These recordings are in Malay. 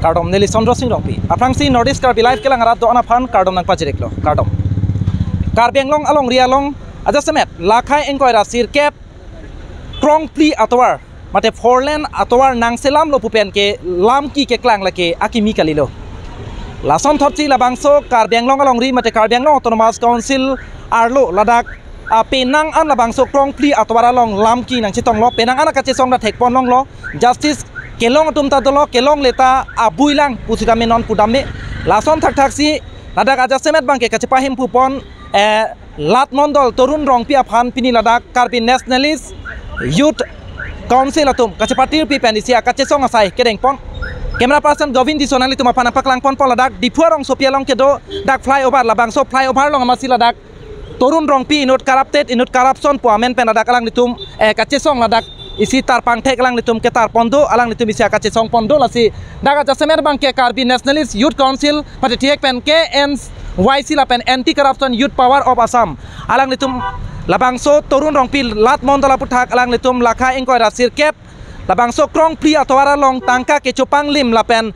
Kardom neli Sondro Singh Rongpi. Aprangsi Northeast Karbi live kelang arat do anaphan Kardom nang pajirek lo. Kardom. Karbenglong along rialong adjasemet lakhai engkoi rasir kep krong pli atwar mate forlen atwar nang selam lo pupen ke lam ki ke klang lake akimi kalilo. Lason thopchi labangso Karbenglong along ri mate Karbenglong Autonomous Council arlo ladak penang an labangso krong pli atwar along lam ki nang chitong lo penang an kache song da thekpon long lo justice kelong tum ta dolo kelong leta abuilang pusitame non pudame lason thak thak si ladak adjasemet bangke kache pahim pupon lat mondol torun rongpi aphan pini ladak Karbi Nationalist Youth Council atum kache partir pi penisia kache song asai kedeng pon camera person Govin di sonali tuma pana paklang pon ladak dipuarong sopia long kedo dak flyover labang so flyover long amasi ladak torun rongpi inut corruption puamen pen ladak alang ditum kache song ladak isi tar pangthek alang litum ke tar pondo alang litum isi akache song pondo lasi daga jasemer bangke Karbi Nationalist Youth Council pati tiek pen KNYC la pen Anti Corruption Youth Power of Assam alang litum labangso torun rongpi lat mondola puthak alang litum lakha engkoi rasir kep labangso krong pri atwara long tangka ke chopang lim la pen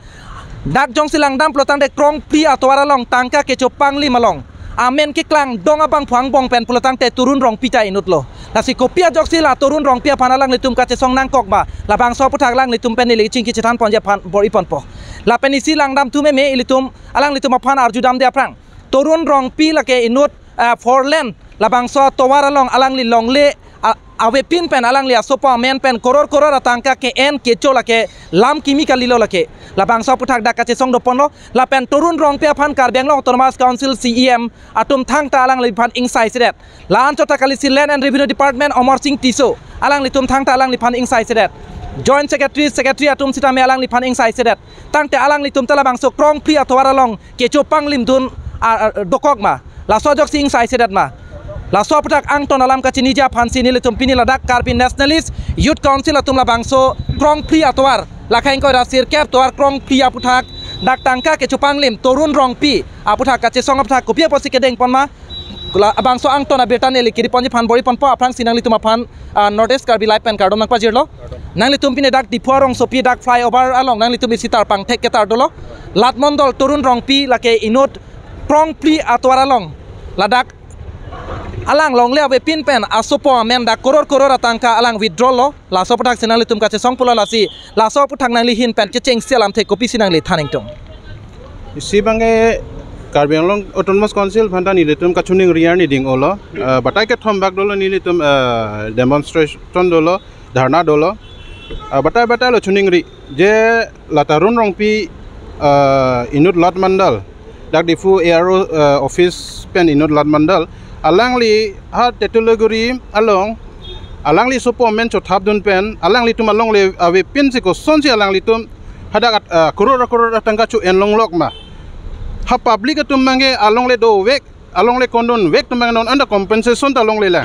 dak jong silang dam plotang de krong pri atwara long tangka ke chopang lim along amen ki klang dong abang phuang bong pen pulotang te turun rong pita inut lo nasi kopia joksi la turun rong pia panalang litum kache song nang kok ba labang so puthak lang litum pen li chingki chetan ponja pan bori pon po la pen isi lang dam tu me ilitum alang litum aphan arju dam de aprang turun rong pi la ke inut forlen labang so towara long alang li long le awe pin pen alang li asopa men pen koror atangka ke en ke chola ke lam chemical lilo la ke labang so puthak dak kache song do pon lo la pen turun rong pia phan Karbenglong Autonomous Council CEM atum thang ta alang li phan insai sedet lan chota kali si Land and Revenue Department Omar Singh Tiso alang li tum thang ta alang li phan insai sedet Joint Secretary atum sitame alang li phan insai sedet tang te alang li tum ta labang so krong pri atwara long ke chopang lim dun dokok ma la so jok si insai sedet ma la so puthak ang ton alam kachi nija phan si nilitum pini ladak Karbi Nationalist Youth Council atum labang so krong pri atwar lakha engkoi rasir kep toar krong pri aputhak dak tangka ke chopang lim torun rong pi aputhak kache song aputhak kopia posi ke deng pon ma abang so ang ton abetan eli kiri ponji phan bori pon po aprang sinang litum aphan Northeast Karbi live pen Kardom nang pajirlo nang litum pini dak dipuarong sopi dak flyover along nang litum isitar pangthek ke tar dolo lat mondol torun rong pi lake inut krong pri atwara long ladak alang long le awe pin pen asopo men da koror atangka alang withdraw lo la so puthak sinang litum kache song pula lasi la so puthak nang li hin pen ke cheng selam the kopi sinang li thaning tong isi bange Karbenglong Autonomous Council phanta ni litum ka chuning riar ni ding olo batai ke thombak dolo ni litum demonstration dolo dharna dolo batai lo chuning ri je latarun rongpi inut lot mandal dak difu ARO office pen inut lot mandal alang li ha tetuloguri alang li sopo men cho thap dun pen alang li tum along le ave pin si ko son si alang li tum hadak koror tangka chu en long lok ma ha public tum mange along le do wek along le kondon wek tum non under compensation ta long le la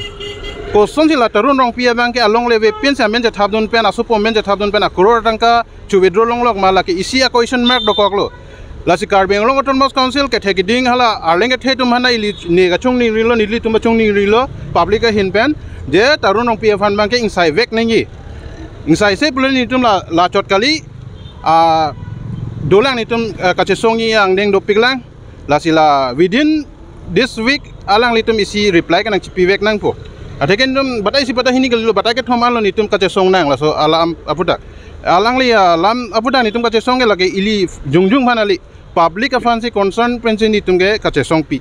ko son si la tarun rong pia bangke along le ve pin sa men cha thap dun pen asopo men cha thap dun pen koror tangka chu withdraw long lok ma la ke isi a question mark do kok lo lasi Karbenglong Autonomous Council ke thekiding hala arleng ke thetum hana ili ni ga chung ni rilo ni li tum chung ni rilo public hin pen je tarun ong pia fan bangke insai vek nengi insai se bulan ni tum la chot kali dolang ni tum kache songi yang deng dopik lang lasi la within this week alang li tum isi reply kan chipi vek nang po atheken tum batai si batai hini galilo batai ke thomal lo ni tum kache song nang la so alam apudak alang li alam apudak ni tum kache song lage ili jungjung phanali public afansi concern pension itungge kache song pi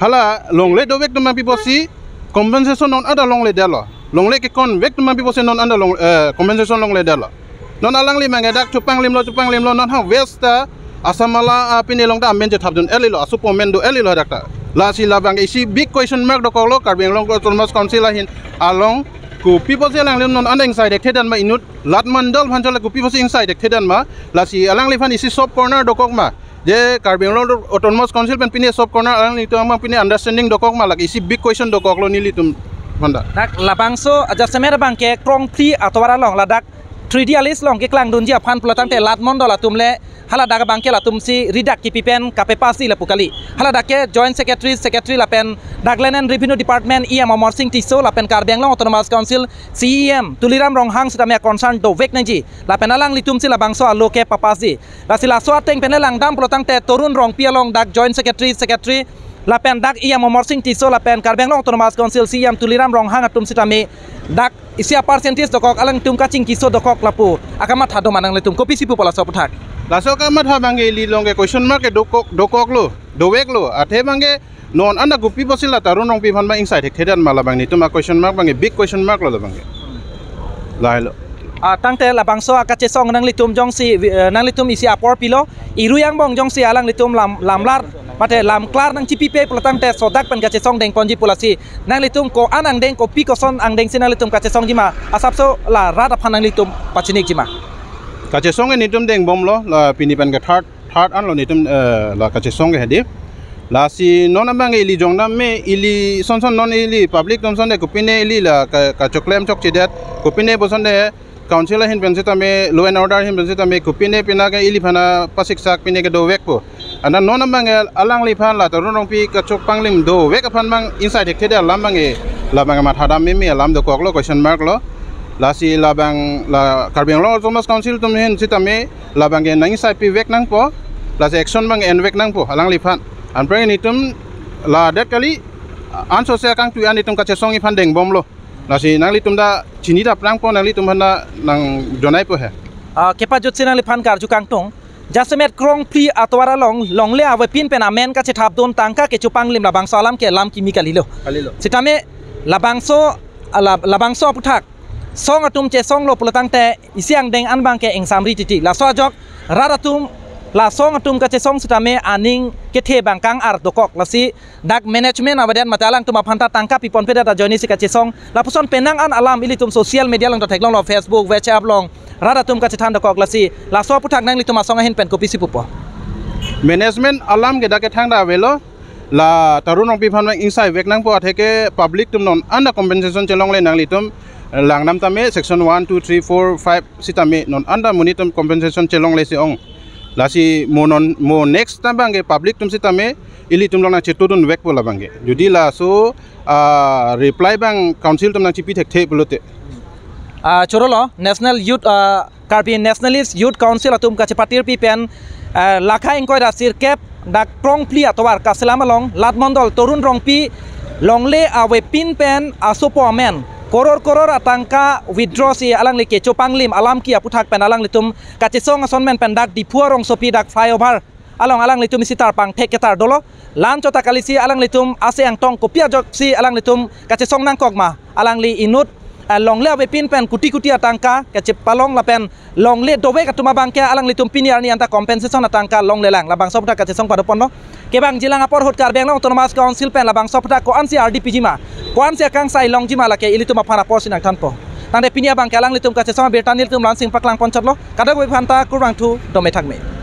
hala longle do vek tumang pi posi compensation non ada longle dalo longle ke kon vek tumang pi posi non ada long compensation longle dalo non alang li mangadak chupang lim lo non ha westa asamala apine long da men je thabdun elilo asupo men do elilo dakta la si la bang isi big question mark do kolo Karbenglong Autonomous Council hin along ku people selang lim non andeng side thedan ma inut lat mandal phanchal ku people inside thedan ma lasi alang lifan isi shop corner dokok ma je Karbenglong Autonomous Council pen pini shop corner alang itu amang pini understanding dokok ma lagi isi big question dokok lo nili tum manda dak labangso aja semer bangke krong pri atwara long ladak 3D alis long ke klang dunji aphan pulatang te lat mondola tumle hala daga bangke la tumsi ridak ki pipen kape pasi la pukali hala dake joint secretary la pen Daglenan Revenue Department IM Morsing Tiso la pen Karbiang Long Autonomous Council CEM Tuliram Rong Hang sedamia concern do vek nanji la pen alang litumsi la bangso aloke papasi la sila so ateng pen lang dam pulatang te torun rong pialong dak joint secretary la pen dak IM Morsing Tiso la pen Karbiang Long Autonomous Council CEM Tuliram Rong Hang atum sitame dak isia percentage dokok alang tum kacing kiso dokok lapu akamat hado manang letum kopi sipu pola soputak laso kamat ha bange li longe question mark ke dokok lo dowek lo athe bange non anda gupi posila tarun rong pi phanma inside hedan mala bangi tuma question mark bange big question mark lo bange lailo tangte la bangso akache song nang litum jongsi nang litum isi apor pilo iruyang bong jongsi alang litum lamlar mate lam klar nang cipipe pulatang te sodak pen kache song deng ponji pulasi nang litum ko anang deng ko pi ko son ang deng sinang litum kache song jima asapso la rada phanang litum pachinik jima kache song ni tum deng bom lo la pinipan ka third an lo ni tum la kache song ge hedi la si non amang ili jongnam me ili son non ili public tom son de kupine ili la ka choklem chok chidat kupine boson de council hin pensita me law and order hin pensita me kupine pina ga ili phana pasik sak pine ga do wek po ana non amang alang li phan la tarun rong pi ka chok panglim do wek phan mang inside khede lam bange la bang ma thada me lam do kok lo question mark lo la si la bang la Karbiang Long Autonomous Council tum hin sita me la bang ge nang sai pi wek nang po la action bang en wek nang po alang li phan an preng ni tum la det kali an sosial kang tu an ni tum ka chesong i phan deng bom lo la si nang li tum da chini da prang po nang li tum hana nang jonai po he kepa jut sinang li phan kar ju kang tong jasemet krong pli atwara long le awe pin pen amen ka che thap don tangka ke chupang lim la bangso alam ke lam kimi kalilo sitame la bangso puthak song atum che song lo pulatang te isiang deng an bang ke eng samri titi la so jok raratum la song atum ka che song sitame aning ke the bangkang ar dokok la si dak management abadan matalang tuma phanta tangka pipon peda ta joini si ka che song la puson penang an alam ili tum social media long ta theklong lo Facebook WhatsApp long raratum ka che than dokok la si la so puthak nang li tuma song hin pen kopi si pupo management alam ge da ke thang da velo la tarun ong pi phan mang inside wek nang po atheke public tum non under compensation chelong le nang li tum langnam tame section 1 2 3 4 5 sitame non under monitum compensation chelong le si ong lasi mo next tambange public tum sitame ili tum long na chetodun wek pola bange judi la so reply bang council tum na chipi thek bulote chorolo national youth Karbiang nationalist youth council atum ka chepatir pi pen lakha engkoi rasir kep dak prong pli atwar ka selam long latmondol torun rong pi longle awe pin pen asopo amen koror atangka withdraw si alang li ke chopanglim alam ki aputhak pen alang litum kachisong asonmen pen dak dipuarong sopi dak flyover along litum sitar pang theketar dolo lan chota kalisi alang litum ase ang tong kopia jok si alang litum kachisong nang kokma alang li inut longle awe pin pen kuti atangka kache palong la pen longle dobe katuma bangke alang litum piniar ni anta compensation atangka longle lang labang sobta kachisong padopon no kebang jilang apor hot Karbiang Long Autonomous Council pen labang sobta ko ansi RDP jima kuan se kang sai long jima lake ili tuma phana por sinang tanpo tande pinia bang kalang litum ka che sama bertanil tum lansing paklang ponchatlo kada goi phanta kurang thu dome thakme